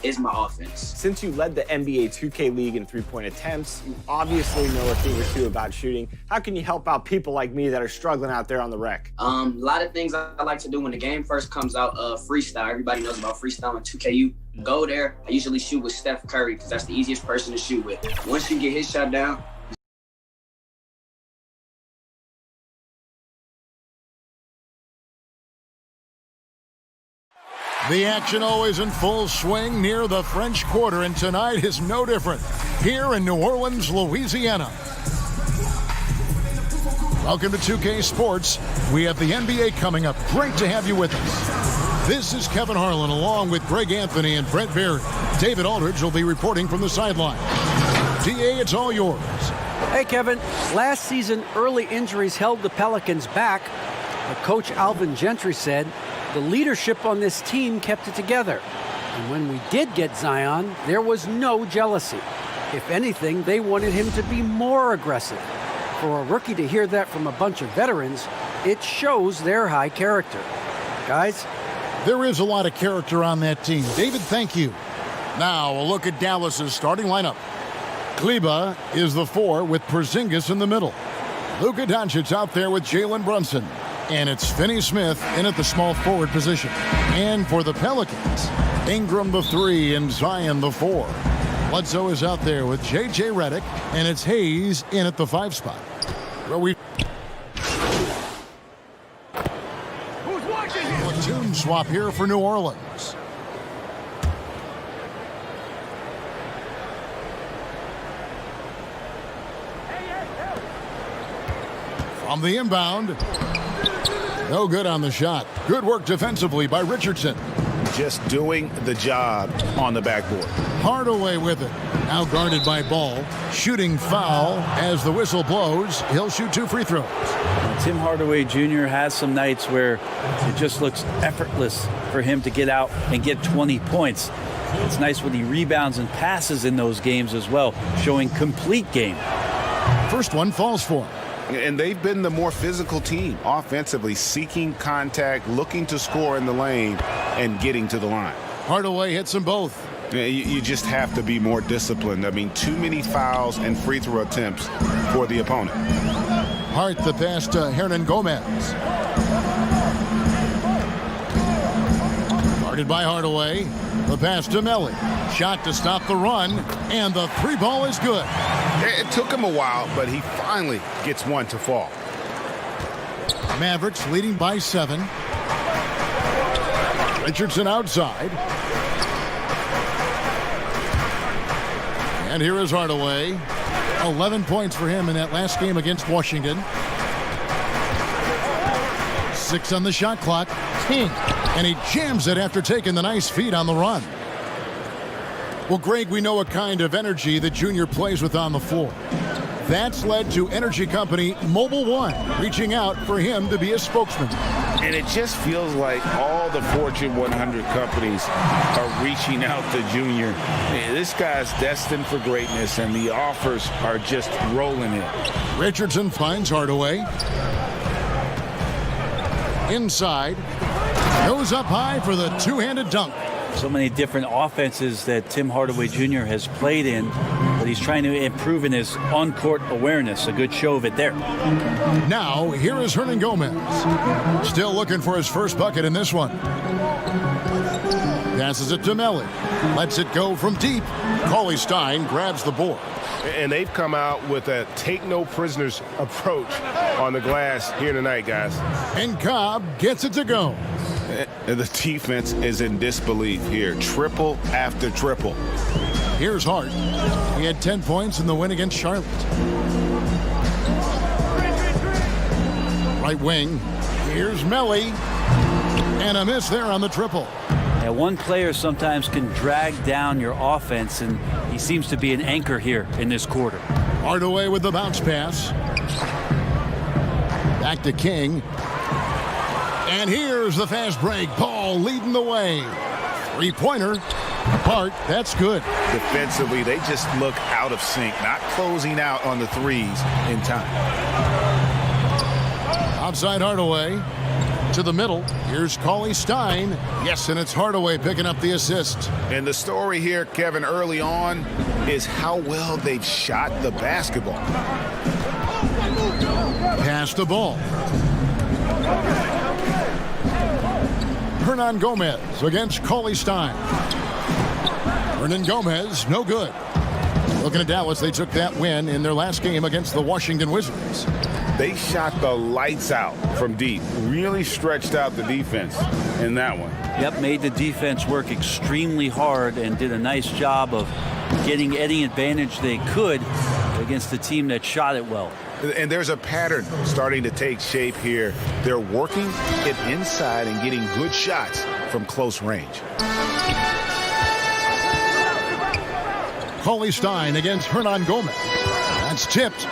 is my offense. Since you led the NBA 2K League in three-point attempts, you obviously know a thing or two about shooting. How can you help out people like me that are struggling out there on the rec? A lot of things I like to do when the game first comes out, freestyle. Everybody knows about freestyle in 2KU. Go there. I usually shoot with Steph Curry because that's the easiest person to shoot with. Once you get his shot down, the action always in full swing near the French Quarter, and tonight is no different here in New Orleans, Louisiana. Welcome to 2K Sports. We have the NBA coming up. Great to have you with us. This is Kevin Harlan along with Greg Anthony and Brent Berry. David Aldridge will be reporting from the sideline. DA, it's all yours. Hey, Kevin. Last season, early injuries held the Pelicans back, but Coach Alvin Gentry said the leadership on this team kept it together. And when we did get Zion, there was no jealousy. If anything, they wanted him to be more aggressive. For a rookie to hear that from a bunch of veterans, it shows their high character. Guys? There is a lot of character on that team. David, thank you. Now, a look at Dallas's starting lineup. Kleba is the 4 with Porzingis in the middle. Luka Doncic out there with Jalen Brunson. And it's Finney Smith in at the small forward position. And for the Pelicans, Ingram the 3 and Zion the 4. Bledsoe is out there with J.J. Redick, and it's Hayes in at the 5 spot. Platoon swap here for New Orleans. From the inbound. No good on the shot. Good work defensively by Richardson. Just doing the job on the backboard. Hardaway with it. Now guarded by Ball. Shooting foul as the whistle blows. He'll shoot 2 free throws. Tim Hardaway Jr. has some nights where it just looks effortless for him to get out and get 20 points. It's nice when he rebounds and passes in those games as well, showing complete game. First one falls for him. And they've been the more physical team offensively, seeking contact, looking to score in the lane, and getting to the line. Hardaway hits them both. You just have to be more disciplined. I mean, too many fouls and free throw attempts for the opponent. Hart the pass to Hernan Gomez. Guarded by Hardaway. The pass to Melly. Shot to stop the run, and the 3 ball is good. It took him a while, but he finally gets one to fall. Mavericks leading by 7. Richardson outside. And here is Hardaway. 11 points for him in that last game against Washington. 6 on the shot clock. And he jams it after taking the nice feed on the run. Well, Greg, we know what kind of energy the junior plays with on the floor. That's led to energy company Mobile One reaching out for him to be a spokesman. And it just feels like all the Fortune 100 companies are reaching out to Junior. This guy's destined for greatness, and the offers are just rolling in. Richardson finds Hardaway. Inside. Goes up high for the 2-handed dunk. So many different offenses that Tim Hardaway Jr. has played in, but he's trying to improve in his on-court awareness. A good show of it there. Now, here is Hernan Gomez. Still looking for his first bucket in this one. Passes it to Melly. Lets it go from deep. Cauley Stein grabs the board. And they've come out with a take-no-prisoners approach on the glass here tonight, guys. And Cobb gets it to go. The defense is in disbelief here. Triple after triple. Here's Hart. He had 10 points in the win against Charlotte. Right wing. Here's Melly. And a miss there on the triple. Yeah, one player sometimes can drag down your offense, and he seems to be an anchor here in this quarter. Hardaway with the bounce pass. Back to King. And here's the fast break. Ball leading the way. Three-pointer. Hart, that's good. Defensively, they just look out of sync, not closing out on the threes in time. Outside Hardaway. To the middle, here's Cauley Stein. Yes, and it's Hardaway picking up the assist. And the story here, Kevin, early on is how well they've shot the basketball. Pass the ball. Hernan Gomez against Cauley Stein. Hernan Gomez, no good. Looking at Dallas, they took that win in their last game against the Washington Wizards. They shot the lights out from deep, really stretched out the defense in that one. Yep, made the defense work extremely hard and did a nice job of getting any advantage they could against the team that shot it well. And there's a pattern starting to take shape here. They're working it inside and getting good shots from close range. Cauley Stein against Hernan Gomez. That's tipped.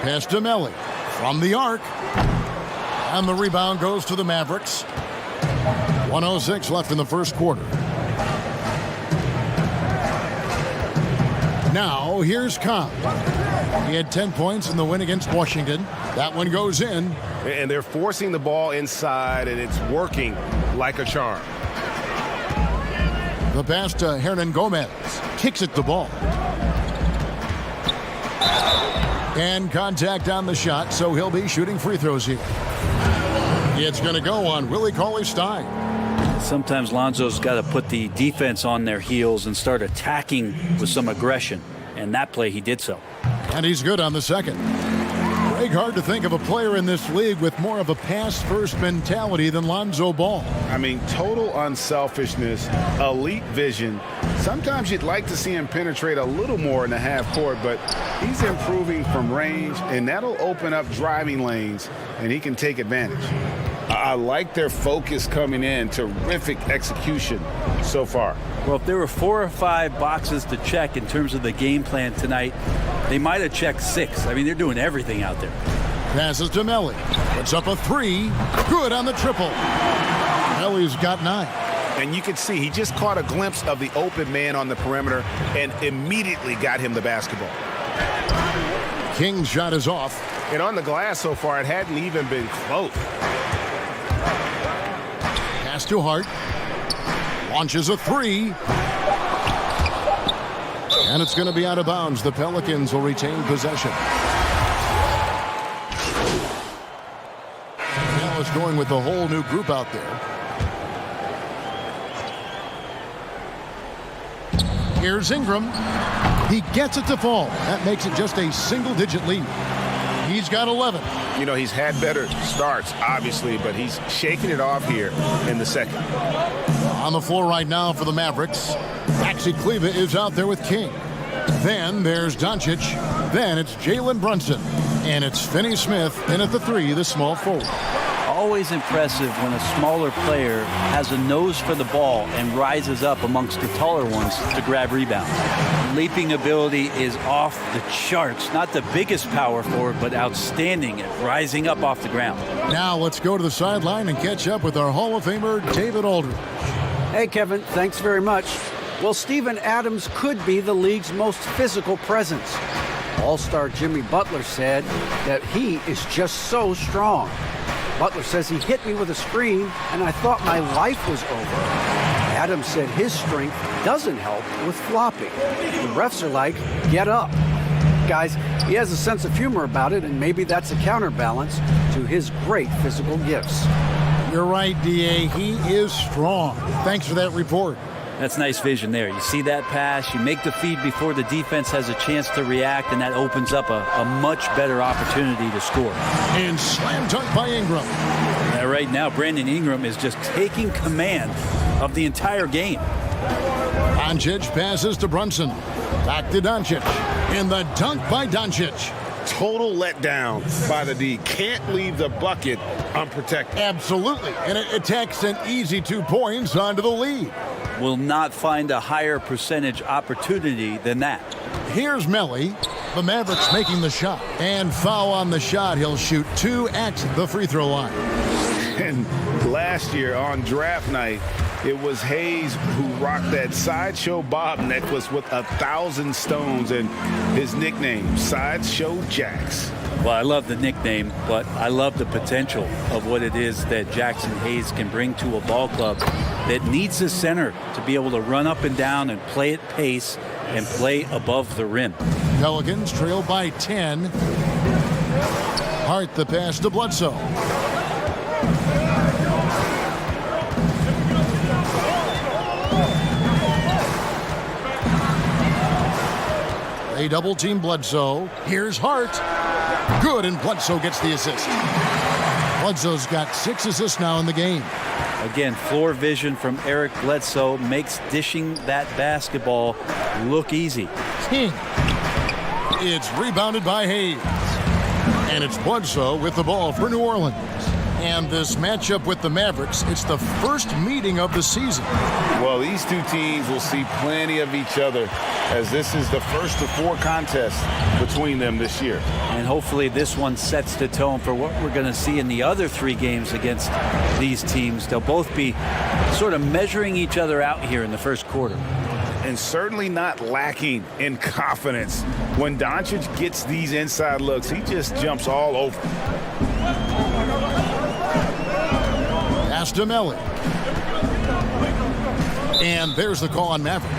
Pass to Melli from the arc. And the rebound goes to the Mavericks. 1:06 left in the first quarter. Now, here's Kahn. He had 10 points in the win against Washington. That one goes in. And they're forcing the ball inside, and it's working like a charm. The pass to Hernan Gomez. Kicks at the ball. And contact on the shot, so he'll be shooting free throws here. It's going to go on Willie Cauley-Stein. Sometimes Lonzo's got to put the defense on their heels and start attacking with some aggression. And that play, he did so. And he's good on the second. Greg, hard to think of a player in this league with more of a pass-first mentality than Lonzo Ball. I mean, total unselfishness, elite vision. Sometimes you'd like to see him penetrate a little more in the half court, but he's improving from range, and that'll open up driving lanes, and he can take advantage. I like their focus coming in. Terrific execution so far. Well, if there were 4 or 5 boxes to check in terms of the game plan tonight, they might have checked 6. I mean, they're doing everything out there. Passes to Melli. Puts up a 3. Good on the triple. Melli's got 9. And you can see he just caught a glimpse of the open man on the perimeter and immediately got him the basketball. King's shot is off. And on the glass so far, it hadn't even been close. Pass to Hart. Launches a 3. And it's going to be out of bounds. The Pelicans will retain possession. Now it's going with the whole new group out there. Here's Ingram. He gets it to fall. That makes it just a single-digit lead. He's got 11. You know, he's had better starts, obviously, but he's shaking it off here in the second. On the floor right now for the Mavericks, Maxi Kleber is out there with King. Then there's Doncic. Then it's Jalen Brunson. And it's Finney-Smith in at the 3, the small forward. Always impressive when a smaller player has a nose for the ball and rises up amongst the taller ones to grab rebounds. Leaping ability is off the charts. Not the biggest power forward, but outstanding at rising up off the ground. Now let's go to the sideline and catch up with our Hall of Famer, David Aldridge. Hey, Kevin, thanks very much. Well, Steven Adams could be the league's most physical presence. All-star Jimmy Butler said that he is just so strong. Butler says he hit me with a screen, and I thought my life was over. Adams said his strength doesn't help with flopping. The refs are like, get up. Guys, he has a sense of humor about it, and maybe that's a counterbalance to his great physical gifts. You're right, D.A. He is strong. Thanks for that report. That's nice vision there. You see that pass, you make the feed before the defense has a chance to react, and that opens up a much better opportunity to score. And slam dunk by Ingram. Right now, Brandon Ingram is just taking command of the entire game. Doncic passes to Brunson. Back to Doncic. And the dunk by Doncic. Total letdown by the D. Can't leave the bucket unprotected. Absolutely. And it takes an easy 2 points onto the lead. Will not find a higher percentage opportunity than that. Here's Melli. The Mavericks making the shot. And foul on the shot. He'll shoot 2 at the free throw line. And last year on draft night, It was Hayes who rocked that Sideshow Bob necklace with 1,000 stones and his nickname, Sideshow Jax. Well, I love the nickname, but I love the potential of what it is that Jackson Hayes can bring to a ball club that needs a center to be able to run up and down and play at pace and play above the rim. Pelicans trail by 10. Hart the pass to Bledsoe. They double team Bledsoe. Here's Hart. Good, and Bledsoe gets the assist. Bledsoe's got 6 assists now in the game. Again, floor vision from Eric Bledsoe makes dishing that basketball look easy. King. It's rebounded by Hayes. And it's Bledsoe with the ball for New Orleans. And this matchup with the Mavericks, it's the first meeting of the season. Well, these two teams will see plenty of each other, as this is the first of 4 contests between them this year. And hopefully this one sets the tone for what we're going to see in the other 3 games against these teams. They'll both be sort of measuring each other out here in the first quarter. And certainly not lacking in confidence. When Doncic gets these inside looks, he just jumps all over. Pass to Melly. And there's the call on Maverick.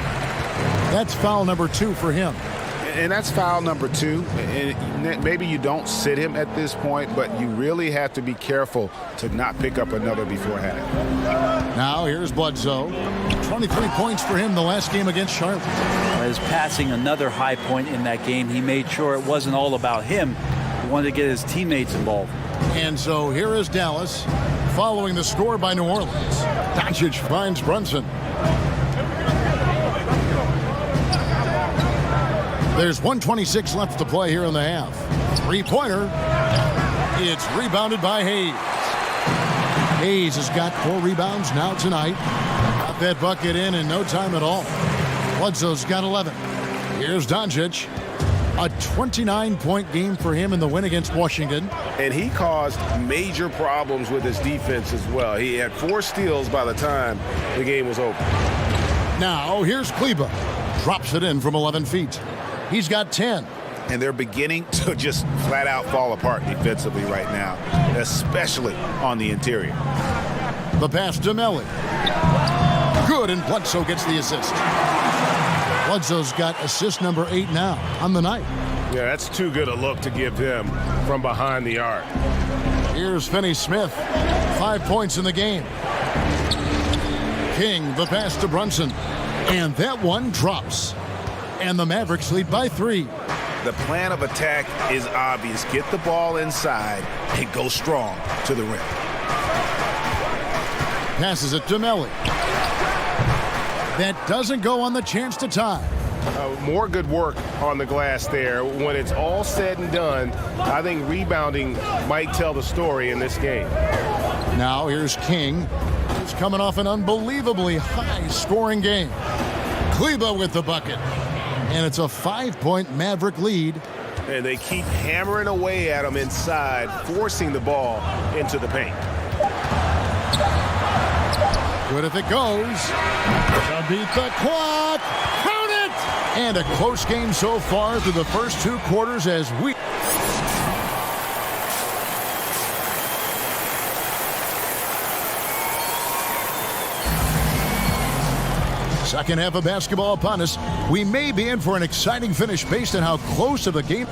That's foul number 2 for him. And that's foul number 2. And maybe you don't sit him at this point, but you really have to be careful to not pick up another beforehand. Now here's Bledsoe. 23 points for him the last game against Charlotte. As passing another high point in that game, he made sure it wasn't all about him. He wanted to get his teammates involved. And so here is Dallas following the score by New Orleans. Doncic finds Brunson. There's 1:26 left to play here in the half. 3-pointer. It's rebounded by Hayes. Hayes has got 4 rebounds now tonight. Got that bucket in no time at all. Bledsoe's got 11. Here's Doncic. A 29-point game for him in the win against Washington. And he caused major problems with his defense as well. He had 4 steals by the time the game was over. Now here's Kleber. Drops it in from 11 feet. He's got 10. And they're beginning to just flat out fall apart defensively right now, especially on the interior. The pass to Melly. Good, and Bledsoe gets the assist. Bledsoe's got assist number 8 now on the night. Yeah, that's too good a look to give him from behind the arc. Here's Finney-Smith. 5 points in the game. King, the pass to Brunson. And that one drops. And the Mavericks lead by 3. The plan of attack is obvious. Get the ball inside and go strong to the rim. Passes it to Melly. That doesn't go on the chance to tie. More good work on the glass there. When it's all said and done, I think rebounding might tell the story in this game. Now here's King. He's coming off an unbelievably high-scoring game. Kleber with the bucket. And it's a 5-point Maverick lead. And they keep hammering away at him inside, forcing the ball into the paint. Good if it goes. To beat the clock. Count it! And a close game so far through the first 2 quarters as we... Second half of basketball upon us. We may be in for an exciting finish based on how close of a game.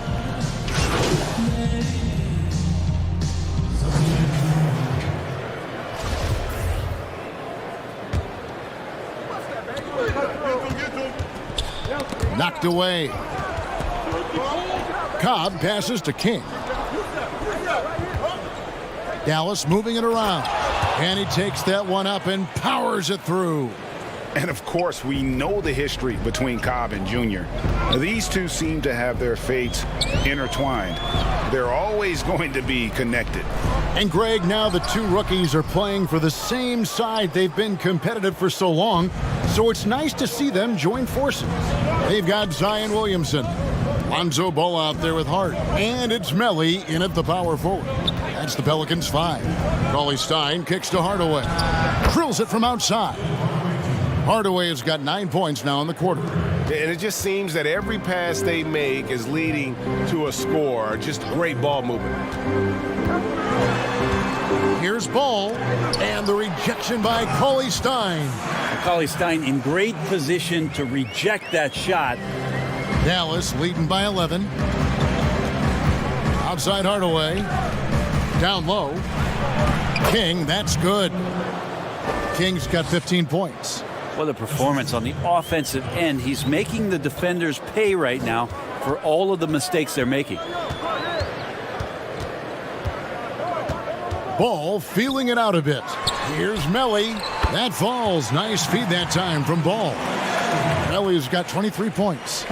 Knocked away. Cobb passes to King. Dallas moving it around. And he takes that one up and powers it through. And of course, we know the history between Cobb and Junior. These two seem to have their fates intertwined. They're always going to be connected. And Greg, now the 2 rookies are playing for the same side. They've been competitive for so long, so it's nice to see them join forces. They've got Zion Williamson, Lonzo Ball out there with Hart, and it's Melly in at the power forward. That's the Pelicans 5. Cauley Stein kicks to Hardaway. Drills it from outside. Hardaway has got 9 points now in the quarter. And it just seems that every pass they make is leading to a score. Just great ball movement. Here's Ball, and the rejection by Cauley Stein. Cauley Stein in great position to reject that shot. Dallas leading by 11. Outside Hardaway. Down low. King, that's good. King's got 15 points. What a performance on the offensive end. He's making the defenders pay right now for all of the mistakes they're making. Ball feeling it out a bit. Here's Melly. That falls. Nice feed that time from Ball. Melly's got 23 points.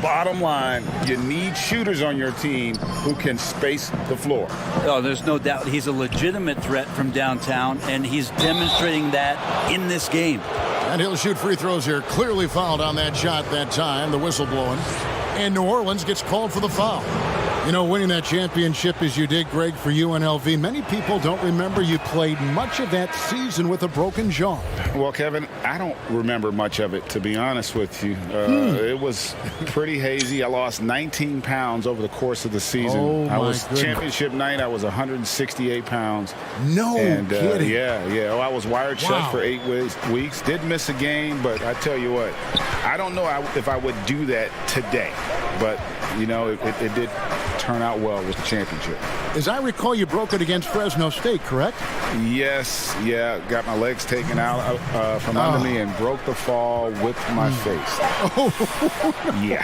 Bottom line, you need shooters on your team who can space the floor. Oh, there's no doubt he's a legitimate threat from downtown, and he's demonstrating that in this game. And he'll shoot free throws here. Clearly fouled on that shot that time. The whistle blowing. And New Orleans gets called for the foul. You know, winning that championship as you did, Greg, for UNLV, many people don't remember you played much of that season with a broken jaw. Well, Kevin, I don't remember much of it, to be honest with you. It was pretty hazy. I lost 19 pounds over the course of the season. Oh, I was goodness. championship night. I was 168 pounds. No kidding. Yeah. I was wired shut for 8 weeks. Did miss a game, but I tell you what, I don't know if I would do that today. But, you know, it did turn out well with the championship. As I recall, you broke it against Fresno State, correct? Yes, got my legs taken out from under me and broke the fall with my face. Yeah.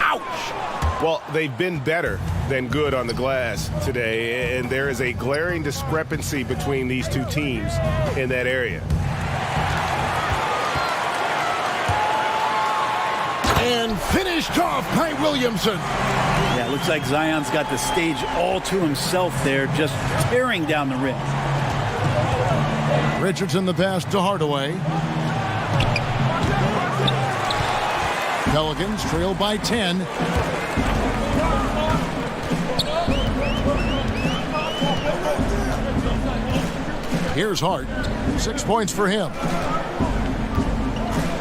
Ouch! Well, they've been better than good on the glass today, and there is a glaring discrepancy between these two teams in that area. And finished off by Williamson. Yeah, it looks like Zion's got the stage all to himself there, just tearing down the rim. Richardson the pass to Hardaway. Pelicans trail by 10. Here's Hart. 6 points for him.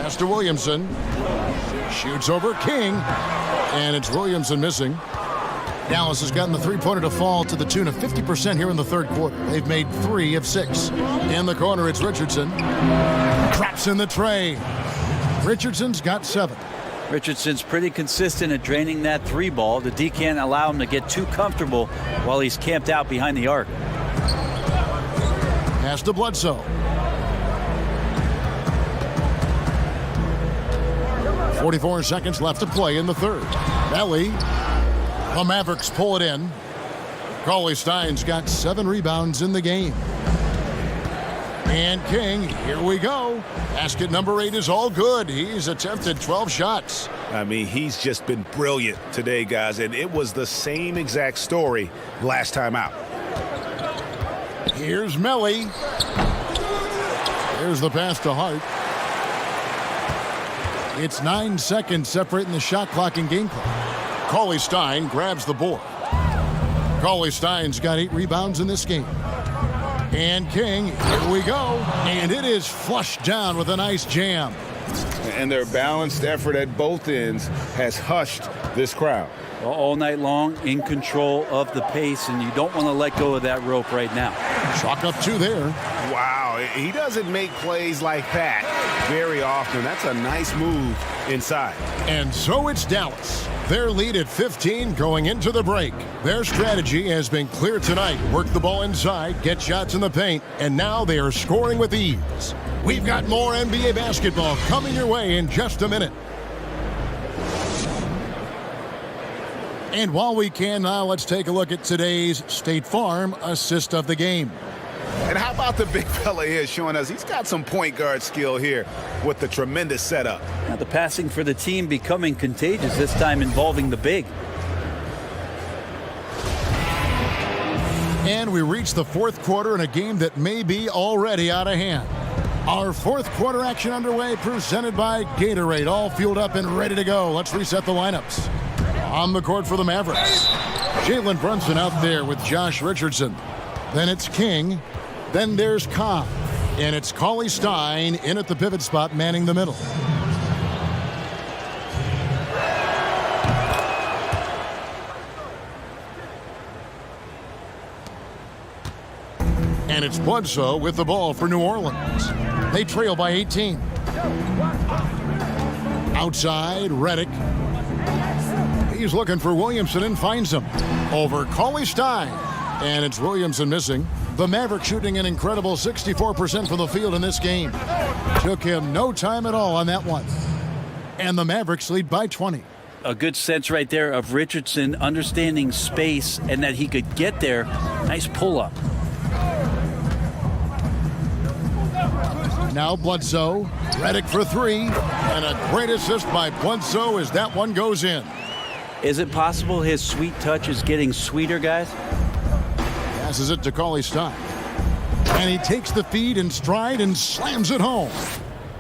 Pass to Williamson. Shoots over King. And it's Williamson missing. Dallas has gotten the three-pointer to fall to the tune of 50% here in the third quarter. They've made 3 of 6. In the corner, it's Richardson. Drops in the tray. Richardson's got 7. Richardson's pretty consistent at draining that 3 ball. The D can't allow him to get too comfortable while he's camped out behind the arc. Pass to Bledsoe. 44 seconds left to play in the third. Melly. The Mavericks pull it in. Cauley Stein's got 7 rebounds in the game. And King, here we go. Basket number 8 is all good. He's attempted 12 shots. I mean, he's just been brilliant today, guys, and it was the same exact story last time out. Here's Melly. Here's the pass to Hart. It's 9 seconds separating the shot clock and game clock. Cauley Stein grabs the board. Cauley Stein's got 8 rebounds in this game. And King, here we go. And it is flushed down with a nice jam. And their balanced effort at both ends has hushed this crowd. All night long, in control of the pace, and you don't want to let go of that rope right now. Chalk up 2 there. Wow, he doesn't make plays like that very often. That's a nice move inside. And so it's Dallas. Their lead at 15 going into the break. Their strategy has been clear tonight. Work the ball inside, get shots in the paint, and now they are scoring with ease. We've got more NBA basketball coming your way in just a minute. And while we can now, let's take a look at today's State Farm assist of the game. And how about the big fella here showing us he's got some point guard skill here with the tremendous setup. Now the passing for the team becoming contagious, this time involving the big. And we reach the fourth quarter in a game that may be already out of hand. Our fourth quarter action underway, presented by Gatorade, all fueled up and ready to go. Let's reset the lineups. On the court for the Mavericks, Jalen Brunson out there with Josh Richardson. Then it's King. Then there's Cobb. And it's Cauley Stein in at the pivot spot, manning the middle. And it's Bledsoe with the ball for New Orleans. They trail by 18. Outside, Redick. He's looking for Williamson and finds him. Over Cauley Stein. And it's Williamson missing. The Mavericks shooting an incredible 64% from the field in this game. Took him no time at all on that one. And the Mavericks lead by 20. A good sense right there of Richardson understanding space and that he could get there. Nice pull-up. Now Bledsoe. Redick for three. And a great assist by Bledsoe as that one goes in. Is it possible his sweet touch is getting sweeter, guys? Passes it to Cauley Stein. And he takes the feed in stride and slams it home.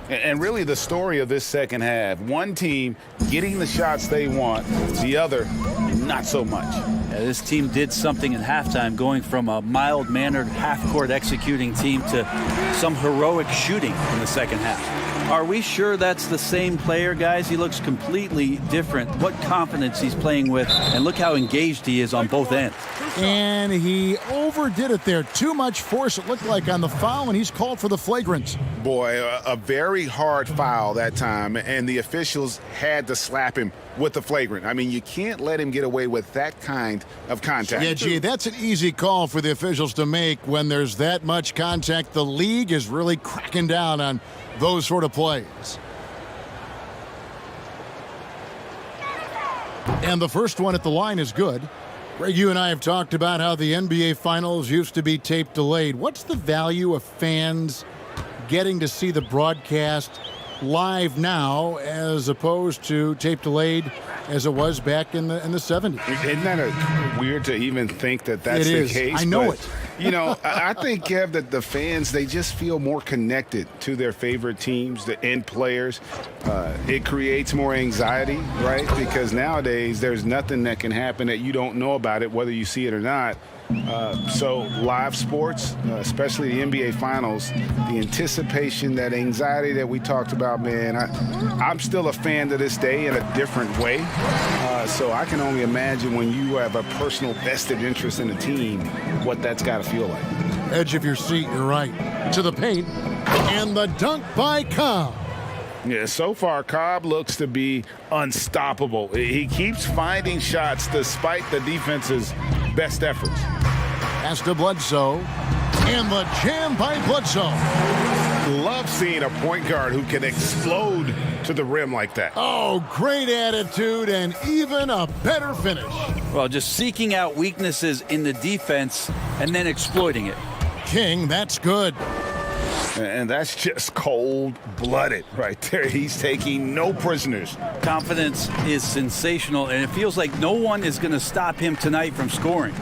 And really the story of this second half, one team getting the shots they want, the other not so much. Yeah, this team did something in halftime, going from a mild-mannered half-court executing team to some heroic shooting in the second half. Are we sure that's the same player, guys? He looks completely different. What confidence he's playing with, and look how engaged he is on both ends. And he overdid it there. Too much force, it looked like, on the foul, and he's called for the flagrant. Boy, a very hard foul that time, and the officials had to slap him with the flagrant. I mean, you can't let him get away with that kind of contact. Yeah, gee, that's an easy call for the officials to make when there's that much contact. The league is really cracking down on those sort of plays. And the first one at the line is good. Greg, you and I have talked about how the NBA Finals used to be tape delayed. What's the value of fans getting to see the broadcast live now as opposed to tape delayed as it was back in the 70s? Isn't that weird to even think that that's the case? I know it. You know, I think, Kev, that the fans, they just feel more connected to their favorite teams and players. It creates more anxiety, right? Because nowadays there's nothing that can happen that you don't know about it, whether you see it or not. So live sports, especially the NBA Finals, the anticipation, that anxiety that we talked about, man, I'm still a fan to this day in a different way. So I can only imagine when you have a personal vested interest in a team, what that's got to feel like. Edge of your seat, you're right. To the paint, and the dunk by Cobb. Yeah, so far, Cobb looks to be unstoppable. He keeps finding shots despite the defense's best efforts. Pass to Bledsoe, and the jam by Bledsoe. Love seeing a point guard who can explode to the rim like that. Oh, great attitude and even a better finish. Well, just seeking out weaknesses in the defense and then exploiting it. King, that's good. And that's just cold-blooded right there. He's taking no prisoners. Confidence is sensational, and it feels like no one is going to stop him tonight from scoring.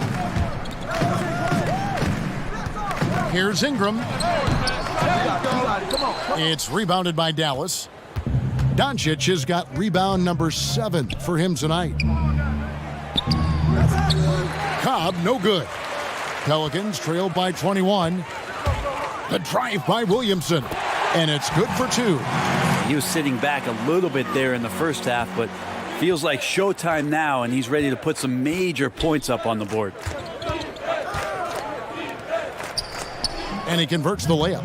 Here's Ingram. It's rebounded by Dallas. Doncic has got rebound number 7 for him tonight. Cobb, no good. Pelicans trailed by 21. The drive by Williamson, and it's good for 2. He was sitting back a little bit there in the first half, but feels like showtime now, and he's ready to put some major points up on the board. And he converts the layup.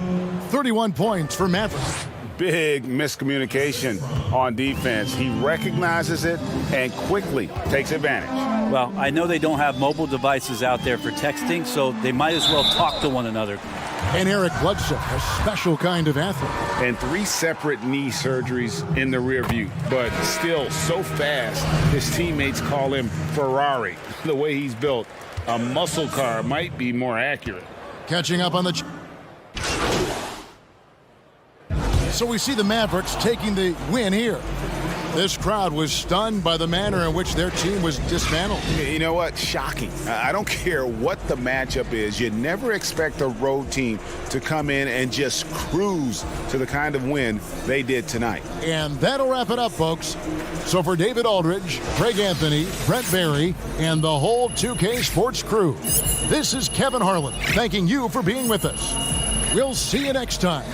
31 points for Mavericks. Big miscommunication on defense. He recognizes it and quickly takes advantage. Well, I know they don't have mobile devices out there for texting, so they might as well talk to one another. And Eric Bledsoe, a special kind of athlete. And 3 separate knee surgeries in the rear view, but still so fast, his teammates call him Ferrari. The way he's built, a muscle car might be more accurate. Catching up on the... So we see the Mavericks taking the win here. This crowd was stunned by the manner in which their team was dismantled. You know what? Shocking. I don't care what the matchup is. You never expect a road team to come in and just cruise to the kind of win they did tonight. And that'll wrap it up, folks. So for David Aldridge, Craig Anthony, Brent Barry, and the whole 2K Sports crew, this is Kevin Harlan thanking you for being with us. We'll see you next time.